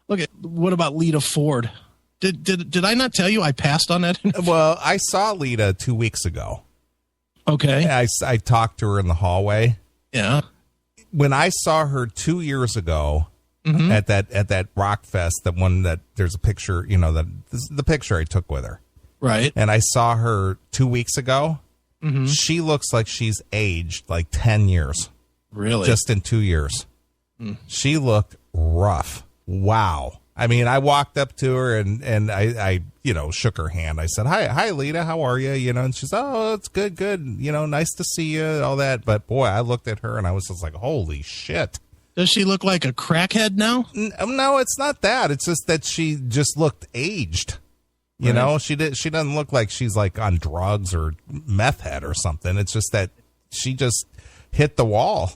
Look at what about Lita Ford? Did I not tell you I passed on that? Well, I saw Lita 2 weeks ago. Okay. I talked to her in the hallway. Yeah. When I saw her 2 years ago at that rock fest, the one that there's a picture, the picture I took with her. Right. And I saw her 2 weeks ago. Mm-hmm. She looks like she's aged like 10 years. Really? Just in 2 years. Mm. She looked rough. Wow. I mean, I walked up to her and I shook her hand. I said, hi, Lita, how are you? And she's, oh, it's good. Nice to see you, all that. But boy, I looked at her and I was just like, holy shit. Does she look like a crackhead now? No, it's not that. It's just that she just looked aged. She doesn't look like she's like on drugs or meth head or something. It's just that she just hit the wall.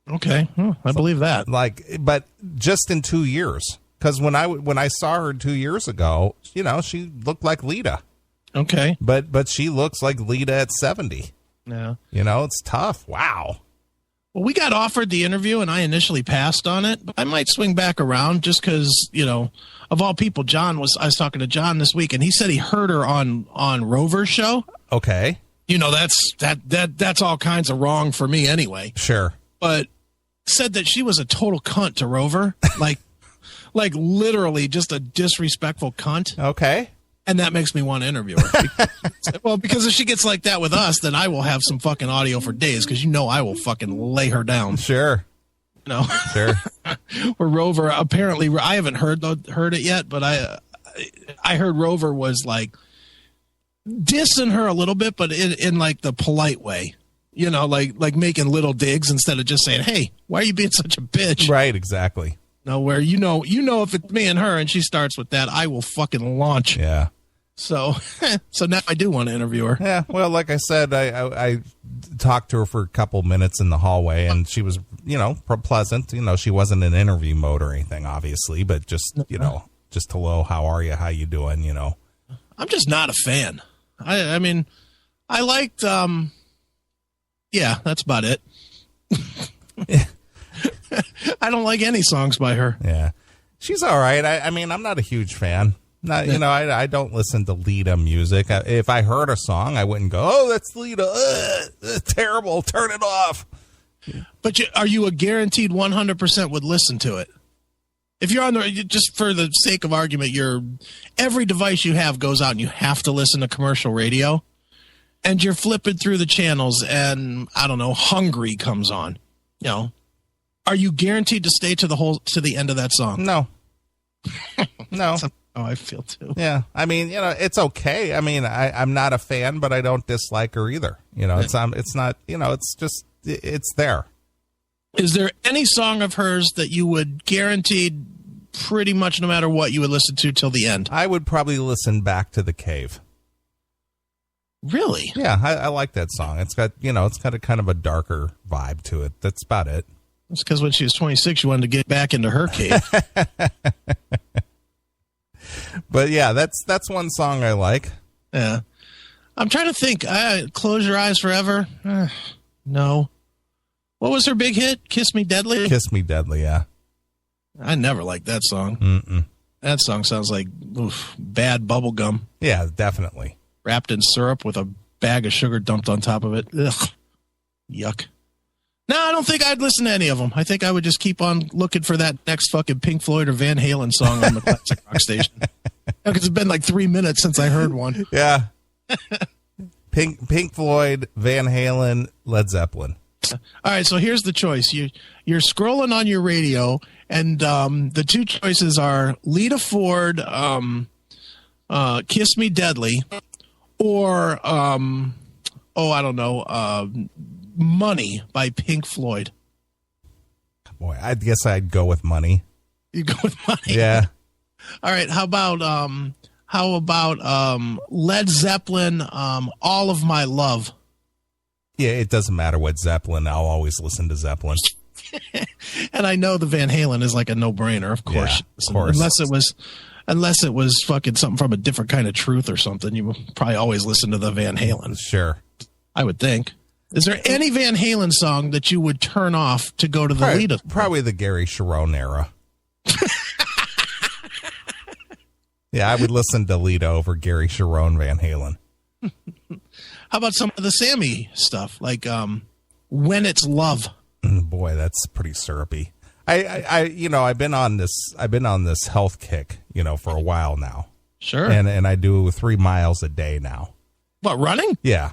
Okay. I believe that. But just in 2 years. Because when I saw her 2 years ago, she looked like Lita. Okay. But she looks like Lita at 70. Yeah. It's tough. Wow. Well, we got offered the interview, and I initially passed on it. But I might swing back around just because, of all people, I was talking to John this week, and he said he heard her on Rover's show. Okay. That's all kinds of wrong for me anyway. Sure. But said that she was a total cunt to Rover. Like literally just a disrespectful cunt. Okay. And that makes me want to interview her. Well, because if she gets like that with us, then I will have some fucking audio for days because I will fucking lay her down. Sure. Sure. Or Rover, apparently, I haven't heard it yet, but I heard Rover was like dissing her a little bit, but in like the polite way. Like making little digs instead of just saying, hey, why are you being such a bitch? Right, exactly. No, where if it's me and her and she starts with that, I will fucking launch. Yeah. So now I do want to interview her. Yeah. Well, like I said, I talked to her for a couple minutes in the hallway, and she was, pleasant. She wasn't in interview mode or anything, obviously, but just, just hello, how are you? How you doing? I'm just not a fan. I mean, I liked, yeah, that's about it. I don't like any songs by her. Yeah. She's all right. I mean, I'm not a huge fan. I don't listen to Lita music. If I heard a song, I wouldn't go, oh, that's Lita. Terrible. Turn it off. But are you a guaranteed 100% would listen to it? If you're on just for the sake of argument, every device you have goes out and you have to listen to commercial radio, and you're flipping through the channels and, I don't know, Hungry comes on, Are you guaranteed to stay to the end of that song? No. No. Oh, I feel too. Yeah. I mean, it's okay. I mean, I'm not a fan, but I don't dislike her either. It's not, it's just, it's there. Is there any song of hers that you would guaranteed pretty much no matter what you would listen to till the end? I would probably listen back to The Cave. Really? Yeah. I like that song. It's got, it's got a kind of a darker vibe to it. That's about it. It's because when she was 26, she wanted to get back into her cave. But yeah, that's one song I like. Yeah. I'm trying to think. Close Your Eyes Forever? No. What was her big hit? Kiss Me Deadly? Kiss Me Deadly, yeah. I never liked that song. Mm-mm. That song sounds like bad bubble gum. Yeah, definitely. Wrapped in syrup with a bag of sugar dumped on top of it. Ugh. Yuck. No, I don't think I'd listen to any of them. I think I would just keep on looking for that next fucking Pink Floyd or Van Halen song on the classic rock station. Because it's been like 3 minutes since I heard one. Yeah. Pink Floyd, Van Halen, Led Zeppelin. All right, so here's the choice. You're scrolling on your radio, and the two choices are Lita Ford, Kiss Me Deadly, or, I don't know, Money by Pink Floyd. Boy, I guess I'd go with Money. You go with Money? Yeah. All right, how about Led Zeppelin, All of My Love? Yeah, it doesn't matter what Zeppelin. I'll always listen to Zeppelin. And I know the Van Halen is like a no-brainer, of course. Yeah, of course. Unless it was fucking something from A Different Kind of Truth or something, you would probably always listen to the Van Halen. Sure. I would think. Is there any Van Halen song that you would turn off to go to the Lita? Probably the Gary Sharon era. Yeah, I would listen to Lita over Gary Sharon Van Halen. How about some of the Sammy stuff, like When It's Love? Boy, that's pretty syrupy. I've been on this health kick, for a while now. Sure. And I do 3 miles a day now. What, running? Yeah.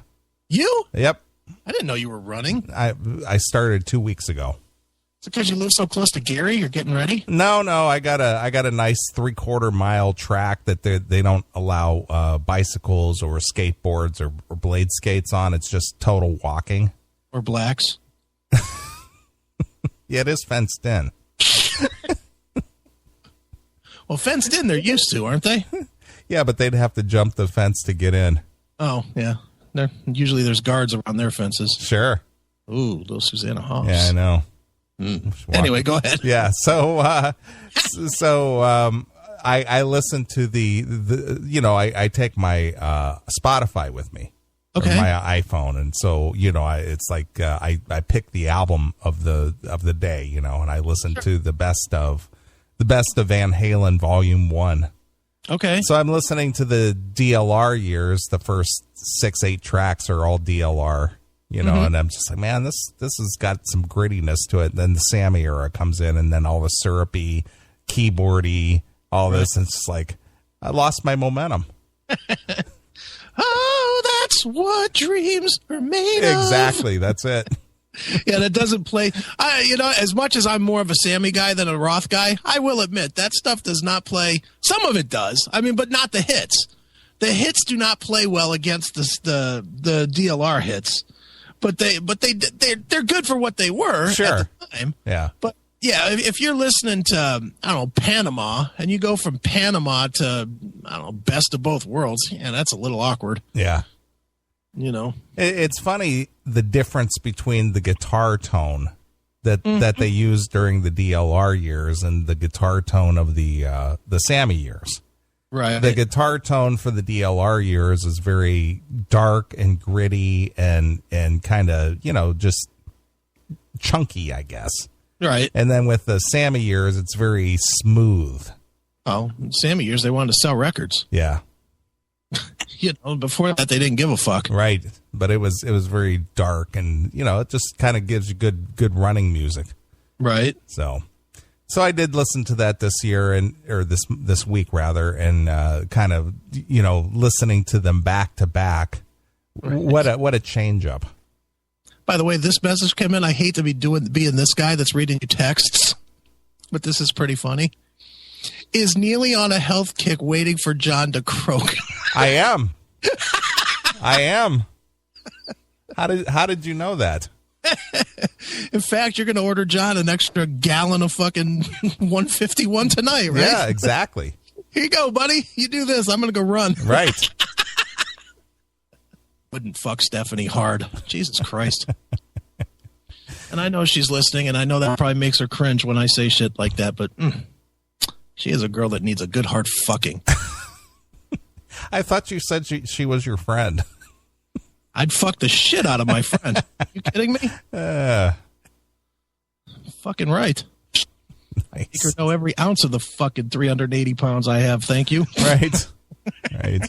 You? Yep. I didn't know you were running. I started 2 weeks ago. Is it because you live so close to Gary? You're getting ready? No. I got a nice 3/4 mile track that they don't allow bicycles or skateboards or blade skates on. It's just total walking. Or blacks? Yeah, it is fenced in. Well, fenced in, they're used to, aren't they? Yeah, but they'd have to jump the fence to get in. Oh, yeah. Usually there's guards around their fences. Sure. Ooh, little Susanna Hoffs. Yeah, I know. Anyway, go ahead. Yeah, so I listen to I take my Spotify with me. Okay. My iPhone, and so it's like I pick the album of the day, and I listen to the best of Van Halen Volume 1. Okay. So I'm listening to the DLR years. The first 6-8 tracks are all DLR, and I'm just like, man, this has got some grittiness to it. And then the Sammy era comes in, and then all the syrupy, keyboardy, all this, and it's just like I lost my momentum. Oh, that's what dreams are made of. Exactly, that's it. Yeah, that doesn't play. As much as I'm more of a Sammy guy than a Roth guy, I will admit that stuff does not play. Some of it does. I mean, but not the hits. The hits do not play well against the DLR hits. But they're good for what they were sure. at the time. Yeah. But yeah, if you're listening to I don't know, Panama, and you go from Panama to I don't know, Best of Both Worlds, yeah, that's a little awkward. Yeah. It's funny the difference between the guitar tone that they used during the DLR years and the guitar tone of the Sammy years. Right. The guitar tone for the DLR years is very dark and gritty and kind of, just chunky, I guess. Right. And then with the Sammy years, it's very smooth. Oh, Sammy years, they wanted to sell records. Yeah. Before that, they didn't give a fuck. Right. But it was very dark and, it just kind of gives you good running music. Right. So I did listen to that this year or this week rather, and kind of, listening to them back to back. Right. What a change up. By the way, this message came in. I hate to be being this guy that's reading you texts, but this is pretty funny. Is Neely on a health kick waiting for John to croak? I am. How did you know that? In fact, you're going to order John an extra gallon of fucking 151 tonight, right? Yeah, exactly. Here you go, buddy. You do this. I'm going to go run. Right. Wouldn't fuck Stephanie hard. Jesus Christ. And I know she's listening, and I know that probably makes her cringe when I say shit like that, but she is a girl that needs a good hard fucking. I thought you said she was your friend. I'd fuck the shit out of my friend. You kidding me? Fucking right. Nice. Make her know every ounce of the fucking 380 pounds I have. Thank you. Right. Right.